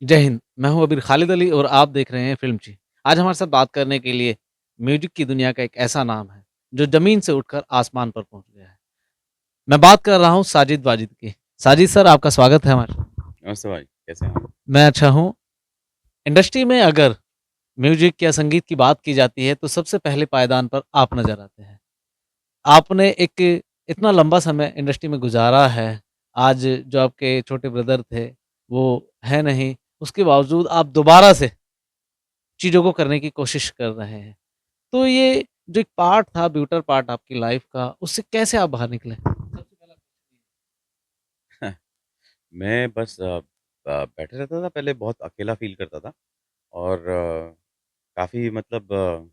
जय हिंद, मैं हूँ अबीर खालिद अली और आप देख रहे हैं फ़िल्मची। आज हमारे साथ बात करने के लिए म्यूज़िक की दुनिया का एक ऐसा नाम है, जो ज़मीन से उठकर आसमान पर पहुँच गया है। मैं बात कर रहा हूँ साजिद वाजिद की। साजिद सर आपका स्वागत है हमारे साथ। नमस्ते भाई, कैसे हैं आप? मैं अच्छा हूँ। इंडस्ट्री में अगर म्यूज़िक या संगीत की बात की जाती है, तो सबसे पहले पायदान पर आप नज़र आते हैं। आपने एक इतना लंबा समय इंडस्ट्री में गुज़ारा है, आज जो आपके छोटे ब्रदर थे, वो हैं नहीं, उसके बावजूद आप दोबारा से चीज़ों को करने की कोशिश कर रहे हैं। तो ये जो एक पार्ट था, ब्यूटर पार्ट आपकी लाइफ़ का, उससे कैसे आप बाहर निकले? सबसे पहला मैं बस बैठे रहता था पहले बहुत अकेला फ़ील करता था और काफ़ी मतलब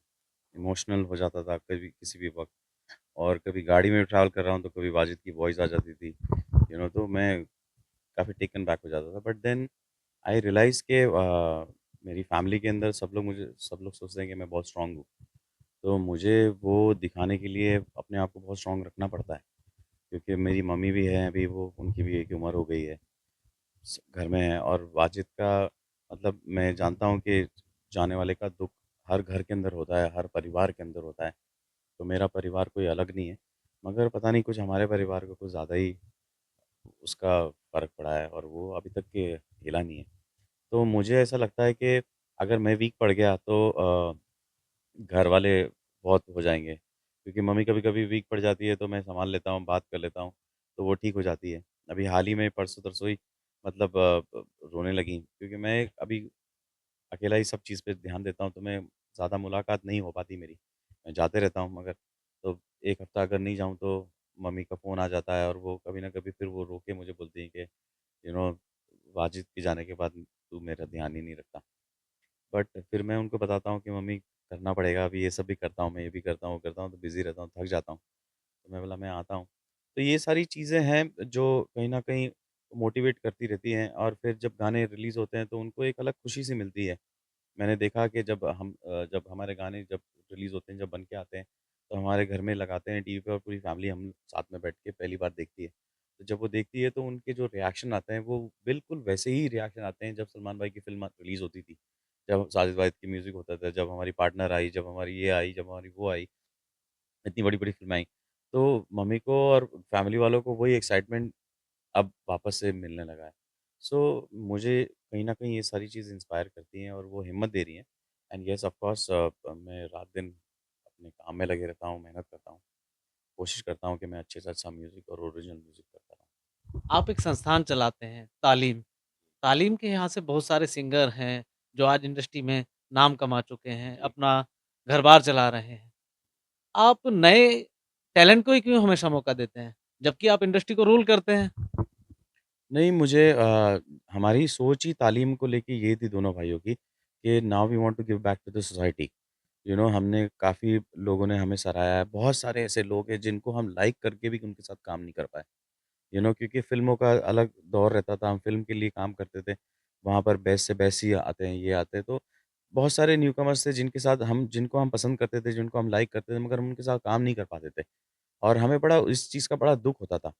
इमोशनल हो जाता था कभी किसी भी वक़्त और कभी गाड़ी में ट्रैवल कर रहा हूँ तो कभी वाजिद की वॉइस आ जाती थी, तो मैं काफ़ी टेकन बैक हो जाता था। बट देन आई रियलाइज़ कि मेरी फ़ैमिली के अंदर सब लोग सोचते हैं कि मैं बहुत स्ट्रॉन्ग हूँ। तो मुझे वो दिखाने के लिए अपने आप को बहुत स्ट्रॉन्ग रखना पड़ता है, क्योंकि मेरी मम्मी भी हैं अभी वो उनकी भी एक उम्र हो गई है। घर में है और वाजिद का मतलब मैं जानता हूँ कि जाने वाले का दुःख हर घर के अंदर होता है, हर परिवार के अंदर होता है। तो मेरा परिवार कोई अलग नहीं है, मगर पता नहीं कुछ हमारे परिवार को कुछ ज़्यादा ही उसका फ़र्क पड़ा है और वो अभी तक के हिला नहीं है। तो मुझे ऐसा लगता है कि अगर मैं वीक पड़ गया तो घर वाले बहुत हो जाएँगे, क्योंकि मम्मी कभी-कभी वीक पड़ जाती है तो मैं सँभाल लेता हूँ, बात कर लेता हूँ, तो वो ठीक हो जाती है। अभी हाल ही में परसों-तरसों ही मतलब रोने लगीं, क्योंकि मैं अभी अकेला ही सब चीज़ पे ध्यान देता हूँ, तो मैं ज़्यादा मुलाकात नहीं हो पाती मेरी। मैं जाते रहता हूँ मगर तो 1 हफ़्ता अगर नहीं जाऊँ तो मम्मी का फ़ोन आ जाता है और वो कभी न कभी फिर वो रो के मुझे बोलती हैं कि यू नो वाजिद के जाने के बाद तू मेरा ध्यान ही नहीं रखता। बट फिर मैं उनको बताता हूँ कि मम्मी करना पड़ेगा, अभी ये सब भी करता हूँ मैं, ये भी करता हूँ, वो करता हूँ, तो बिज़ी रहता हूँ, थक जाता हूँ। तो मैं बोला मैं आता हूँ। तो ये सारी चीज़ें हैं जो कहीं न कहीं मोटिवेट करती रहती हैं और फिर जब गाने रिलीज़ होते हैं तो उनको एक अलग खुशी सी मिलती है। मैंने देखा कि जब हमारे गाने जब रिलीज़ होते हैं, जब बन के आते हैं, तो हमारे घर में लगाते हैं टीवी पे और पूरी फैमिली हम साथ में बैठ के पहली बार देखती है। तो जब वो देखती है तो उनके जो रिएक्शन आते हैं, वो बिल्कुल वैसे ही रिएक्शन आते हैं जब सलमान भाई की फ़िल्म रिलीज़ होती थी। जब साजिद वाजिद की म्यूज़िक होता था, जब हमारी पार्टनर आई, जब हमारी ये आई, जब हमारी वो आई, इतनी बड़ी-बड़ी फ़िल्में आई। तो मम्मी को और फैमिली वालों को वही एक्साइटमेंट अब वापस से मिलने लगा है। सो मुझे कहीं न कहीं ये सारी चीज़ इंस्पायर करती हैं और वो हिम्मत दे रही हैं। एंड येस ऑफ़ कोर्स मैं रात-दिन अपने काम में लगे रहता हूँ, मेहनत करता हूँ। कोशिश करता हूँ कि मैं अच्छे से अच्छा म्यूज़िक और ओरिजिनल म्यूज़िक करता रहूँ। आप एक संस्थान चलाते हैं, तालीम। तालीम के यहाँ से बहुत सारे सिंगर हैं, जो आज इंडस्ट्री में नाम कमा चुके हैं, जी। अपना घर-बार चला रहे हैं। आप नए टैलेंट को ही क्यों हमेशा मौका देते हैं? जबकि आप इंडस्ट्री को रूल करते हैं। नहीं मुझे हमारी सोच ही तालीम को लेके ये थी दोनों भाइयों की कि now we want to give back to the society. हमने काफ़ी लोगों ने हमें सराहा है। बहुत सारे ऐसे लोग हैं जिनको हम लाइक करके भी उनके साथ काम नहीं कर पाए। क्योंकि फ़िल्मों का अलग दौर रहता था, हम फ़िल्म के लिए काम करते थे। वहाँ पर बेस्ट से बेस्ट ही आते हैं, ये आते हैं, तो बहुत सारे न्यूकमर्स थे जिनको हम पसंद करते थे, जिनको हम लाइक करते थे, मगर हम उनके साथ काम नहीं कर पाते थे और हमें बड़ा इस चीज़ का बड़ा दुःख होता था।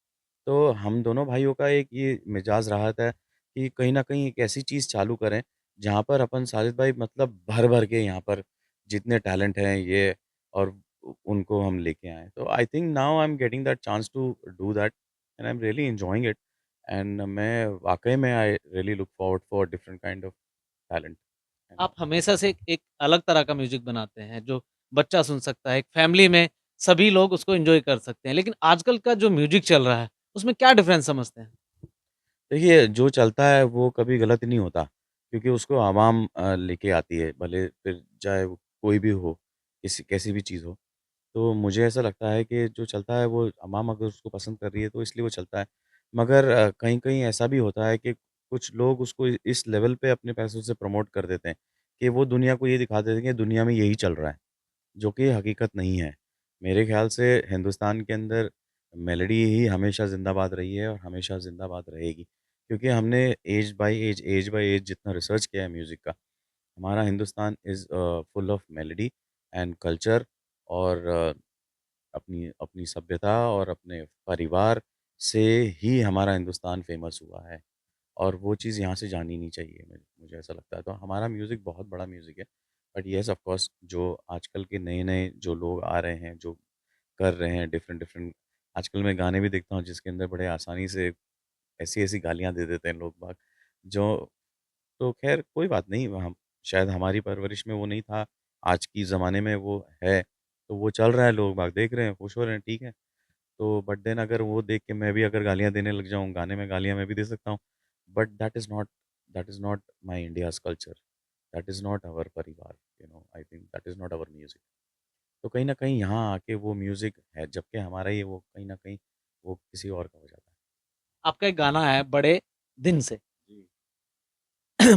तो हम दोनों भाइयों का एक ये मिजाज रहा था कि कहीं न कहीं एक ऐसी चीज़ चालू करें, जहाँ पर अपन साजिद भाई मतलब भर-भर के यहाँ पर जितने टैलेंट हैं ये और उनको हम लेके आएँ। तो I think now I am getting that chance to do that and I am really enjoying it and मैं वाक़ई में I really look forward for different kind of talent and आप हमेशा से एक अलग तरह का म्यूज़िक बनाते हैं, जो बच्चा सुन सकता है, एक फैमिली में सभी लोग उसको एन्जॉय कर सकते हैं। लेकिन आजकल का जो म्यूज़िक चल रहा है, उसमें क्या डिफ़रेंस समझते हैं? देखिए, जो चलता है वो कभी गलत नहीं होता, क्योंकि उसको आवाम लेके आती है, भले फिर चाहे वो कोई भी हो, किसी कैसी भी चीज़ हो। तो मुझे ऐसा लगता है कि जो चलता है वो आवाम अगर उसको पसंद कर रही है तो इसलिए वो चलता है। मगर कहीं-कहीं ऐसा भी होता है कि कुछ लोग उसको इस लेवल पे अपने पैसों से प्रमोट कर देते हैं, कि वो दुनिया को ये दिखा देते हैं कि दुनिया में यही चल रहा है। जो कि हकीकत नहीं है। मेरे ख़्याल से हिंदुस्तान के अंदर मेलोडी ही हमेशा ज़िंदाबाद रही है और हमेशा ज़िंदाबाद रहेगी। क्योंकि हमने ऐज बाय ऐज जितना रिसर्च किया है म्यूज़िक का, हमारा Hindustan is full of melody and culture और अपनी अपनी सभ्यता और अपने परिवार से ही हमारा हिंदुस्तान फ़ेमस हुआ है और वो चीज़ यहाँ से जानी नहीं चाहिए मुझे मुझे ऐसा लगता है। तो हमारा म्यूज़िक बहुत बड़ा म्यूज़िक है। बट येस ऑफ़ कोर्स जो आजकल के नए-नए जो लोग आ रहे हैं, जो कर रहे हैं डिफ़रेंट-डिफ़रेंट आजकल मैं गाने भी देखता हूँ जिसके अंदर बड़े आसानी से ऐसी-ऐसी गालियाँ दे देते हैं लोग बाग, जो तो ख़ैर कोई बात नहीं, हम शायद हमारी परवरिश में वो नहीं था, आज की ज़माने में वो है, तो वो चल रहा है, लोग बाग देख रहे हैं, खुश हो रहे हैं, ठीक है। तो बट देन अगर वो देख के मैं भी अगर गालियाँ देने लग जाऊँ, गाने में गालियाँ मैं भी दे सकता हूँ। But that is not my India's culture, that is not our परिवार, I think that is not our music. तो कहीं न कहीं यहाँ आके वो म्यूज़िक है, जबकि हमारा ये वो कहीं न कहीं वो किसी और का हो जाता है। आपका एक गाना है बड़े दिन से, जी।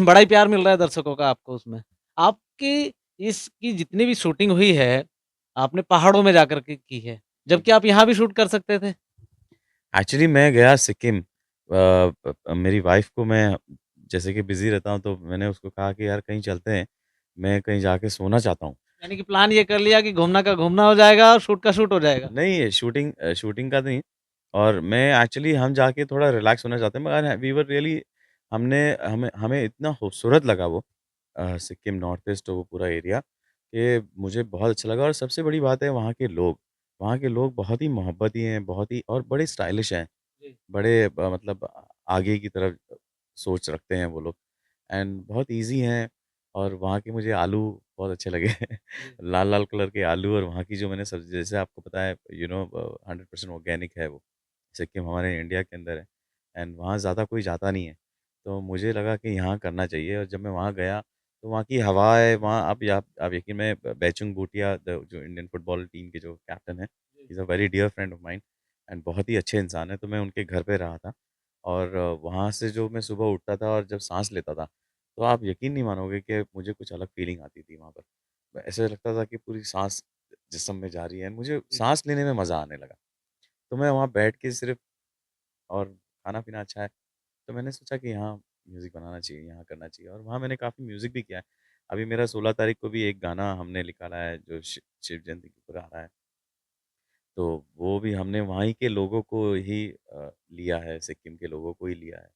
बड़ा ही प्यार मिल रहा है दर्शकों का आपको उसमें। आपकी इसकी जितनी भी शूटिंग हुई है, आपने पहाड़ों में जाकर के की है, जी, जबकि जी। आप यहाँ भी शूट कर सकते थे। एक्चुअली मैं गया सिक्किम मेरी वाइफ़ को मैं जैसे कि बिज़ी रहता हूँ, तो मैंने उसको कहा कि यार कहीं चलते हैं, मैं कहीं जाके सोना चाहता हूँ। यानी कि प्लान ये कर लिया कि घूमना का घूमना हो जाएगा और शूट का शूट हो जाएगा। नहीं, शूटिंग का नहीं और मैं एक्चुअली हम जाके थोड़ा रिलैक्स होना चाहते हैं मगर वी वर रियली हमने हमें हमें इतना खूबसूरत लगा वो सिक्किम नॉर्थ ईस्ट वो पूरा एरिया कि मुझे बहुत अच्छा लगा और सबसे बड़ी बात है वहाँ के लोग बहुत ही मोहब्बती हैं, बहुत ही और बड़े स्टाइलिश हैं। जी, बड़े मतलब आगे की तरफ सोच रखते हैं वो लोग एंड बहुत ईज़ी हैं और वहाँ के मुझे आलू बहुत अच्छे लगे। जी। लाल-लाल कलर के आलू और वहाँ की जो मैंने सब्ज़ी जैसे आपको पता है 100% ऑर्गेनिक है वो। सिक्किम हमारे इंडिया के अंदर है एंड वहाँ ज़्यादा कोई जाता नहीं है। तो मुझे लगा कि यहाँ करना चाहिए और जब मैं वहाँ गया तो वहाँ की हवा है वहाँ आप यकीन में बैचुंग भूटिया जो इंडियन फुटबॉल टीम के जो कैप्टन हैं, he is a very dear friend of mine and बहुत ही अच्छे इंसान हैं। तो मैं उनके घर पे रहा था और वहाँ से जो मैं सुबह उठता था और जब साँस लेता था, तो आप यकीन नहीं मानोगे कि मुझे कुछ अलग फ़ीलिंग आती थी वहाँ पर। ऐसे लगता था कि पूरी साँस जिस्म में जा रही है, मुझे जी। साँस लेने में मज़ा आने लगा। तो मैं वहाँ बैठ के सिर्फ़ और खाना-पीना अच्छा है, तो मैंने सोचा कि यहाँ म्यूज़िक बनाना चाहिए, यहाँ करना चाहिए और वहाँ मैंने काफ़ी म्यूज़िक भी किया है। अभी मेरा 16 तारीख को भी एक गाना हमने निकाला है जो शिव जयंती के ऊपर आ रहा है। तो वो भी हमने वहीं के लोगों को ही लिया है, सिक्किम के लोगों को ही लिया है।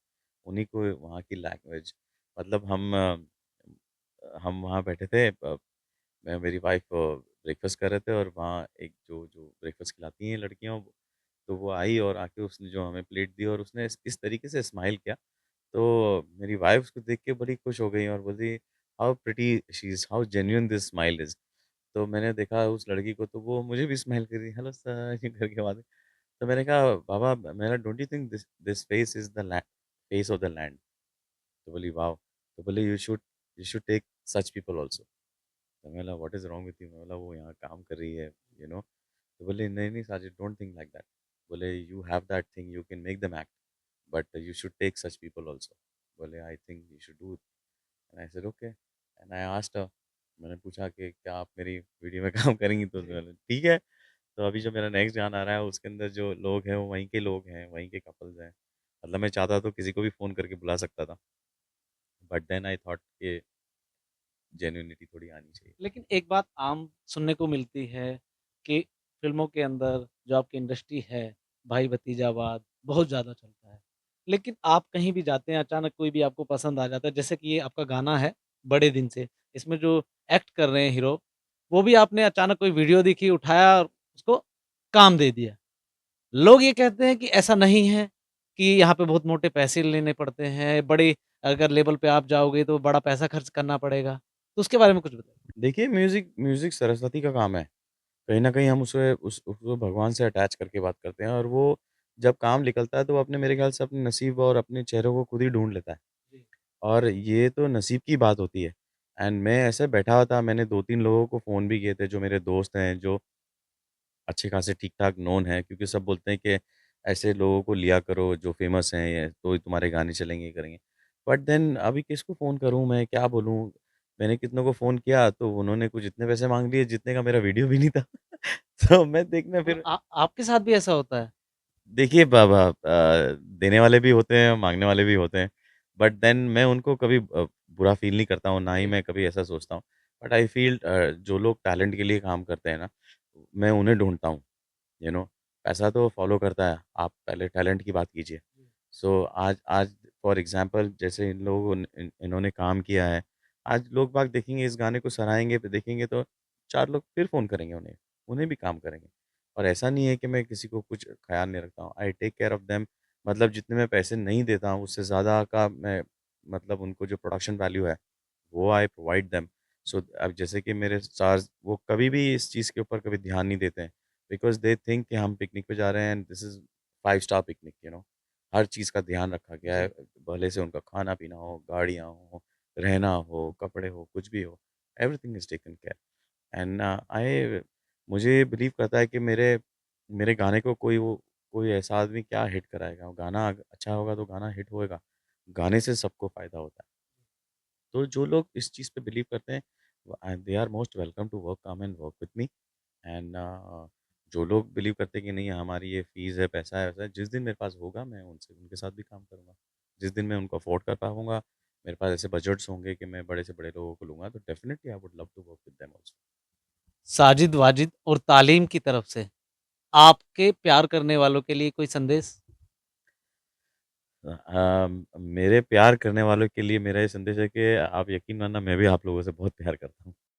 उन्हीं को वहाँ की लैंग्वेज मतलब हम वहाँ बैठे थे मैं मेरी वाइफ़ ब्रेकफ़ास्ट कर रहे थे और वहाँ एक जो जो ब्रेकफ़ास्ट खिलाती हैं लड़कियाँ, तो वो आई और आके उसने जो हमें प्लेट दी और उसने इस तरीके से स्माइल किया, तो मेरी वाइफ़ उसको देख के बड़ी खुश हो गई और बोली, "how pretty she is, how genuine this smile is." तो मैंने देखा उस लड़की को तो वो मुझे भी स्माइल कर रही है, "हेलो सर" ये करके बात तो मैंने कहा, "बाबा मेरा don't you think this this face is the la face of the land?" तो बोली, "वाओ!" तो बोले, "you should take such people also." तो मैं बोला, "what is wrong with you?" मैं बोला, "वो यहाँ काम कर रही है, यू नो।" तो बोले, "नहीं, नहीं Sajid don't think like that." बोले, "you have that thing, you can make them act, but you should take such people also." बोले, "I think you should do it." And I said, "okay." And I asked her मैंने पूछा कि, "क्या आप मेरी video में काम करेंगी?" तो जी। बोले, "ठीक है।" तो अभी जो मेरा नेक्स्ट गाना आ रहा है उसके अंदर जो लोग हैं वो वहीं के लोग हैं, वहीं के कपल्स हैं। मतलब मैं चाहता तो किसी को भी फ़ोन करके बुला सकता था। बट देन आई थॉट कि जेन्युइनिटी थोड़ी आनी चाहिए। लेकिन एक बात आम सुनने को मिलती है कि फ़िल्मों के अंदर जो आपकी इंडस्ट्री है, भाई-भतीजावाद बहुत ज़्यादा चलता है। लेकिन आप कहीं भी जाते हैं, अचानक कोई भी आपको पसंद आ जाता है, जैसे कि ये आपका गाना है, बड़े दिन से, इसमें जो एक्ट कर रहे हैं हीरो, वो भी आपने अचानक कोई वीडियो देखी, उठाया और उसको काम दे दिया। लोग ये कहते हैं कि ऐसा नहीं है, कि यहाँ पे बहुत मोटे पैसे लेने पड़ते हैं, बड़े अगर लेवल पे आप जाओगे तो बड़ा पैसा खर्च करना पड़ेगा। तो उसके बारे में कुछ बताइए? देखिए म्यूज़िक म्यूज़िक सरस्वती का काम है। कहीं न कहीं हम उसे उस उसको भगवान से अटैच करके बात करते हैं और वो जब काम निकलता है तो वो अपने मेरे ख़्याल से अपने नसीब और अपने चेहरों को खुद ही ढूँढ लेता है। जी, और ये तो नसीब की बात होती है एंड मैं ऐसे बैठा हुआ था, मैंने 2-3 लोगों को फ़ोन भी किए थे जो मेरे दोस्त हैं, जो अच्छे खासे ठीक-ठाक नोन हैं क्योंकि सब बोलते हैं कि ऐसे लोगों को लिया करो जो फ़ेमस हैं ये तो ही तुम्हारे गाने चलेंगे, ये करेंगे। बट देन अभी किसको फ़ोन करूँ मैं, क्या बोलूँ? मैंने कितनों को फ़ोन किया तो उन्होंने कुछ इतने पैसे माँग लिए जितने का मेरा वीडियो भी नहीं था। तो मैं देखना मतलब फिर आपके साथ भी ऐसा होता है? देखिए देने वाले भी होते हैं, माँगने वाले भी होते हैं। बट देन मैं उनको कभी बुरा फ़ील नहीं करता हूँ, ना ही जी। मैं कभी ऐसा सोचता हूँ। बट आई फ़ील जो लोग टैलेंट के लिए काम करते हैं ना, मैं उन्हें ढूँढता हूँ। पैसा तो फ़ॉलो करता है, आप पहले टैलेंट की बात कीजिए। जी। सो आज आज फॉर एग्ज़ाम्पल जैसे इन लोगों ने इन्होंने काम किया है, आज लोग बाग देखेंगे इस गाने को सराहेंगे, तो देखेंगे तो 4 लोग फिर फ़ोन करेंगे उन्हें, उन्हें भी काम करेंगे। और ऐसा नहीं है कि मैं किसी को कुछ ख़्याल नहीं रखता हूँ, I take care of them मतलब जितने मैं पैसे नहीं देता हूँ, उससे ज़्यादा का मैं मतलब उनको जो प्रोडक्शन वैल्यू है, वो आई प्रोवाइड देम। सो अब जैसे कि मेरे स्टार्स वो कभी भी इस चीज़ के ऊपर कभी ध्यान नहीं देते हैं, बिकॉज़ दे थिंक कि हम पिकनिक पे जा रहे हैं and this is 5 star picnic हर चीज़ का ध्यान रखा गया है, भले से उनका खाना-पीना हो, गाड़ियाँ हो, रहना हो, कपड़े हो, कुछ भी हो, everything is taken care and I मुझे बिलीव करता है कि मेरे मेरे गाने को कोई ऐसा आदमी क्या हिट कराएगा, गाना अच्छा होगा तो गाना हिट होएगा, गाने से सबको फ़ायदा होता है। तो जो लोग इस चीज़ पे बिलीव करते हैं, they are most welcome to come and work with me and जो लोग बिलीव करते हैं कि नहीं हमारी ये फ़ीस है, पैसा है, वैसा है, जिस दिन मेरे पास होगा मैं उनसे उनके साथ भी काम करूँगा। जिस दिन मैं उनको अफ़ोर्ड कर पाऊँगा, मेरे पास ऐसे बजट्स होंगे कि मैं बड़े से बड़े लोगों को लूँगा, तो definitely I would love to work with them also. Sajid Wajid और तालीम की तरफ से आपके प्यार करने वालों के लिए कोई संदेश? मेरे प्यार करने वालों के लिए मेरा ये संदेश है कि आप यकीन मानना मैं भी आप लोगों से बहुत प्यार करता हूँ।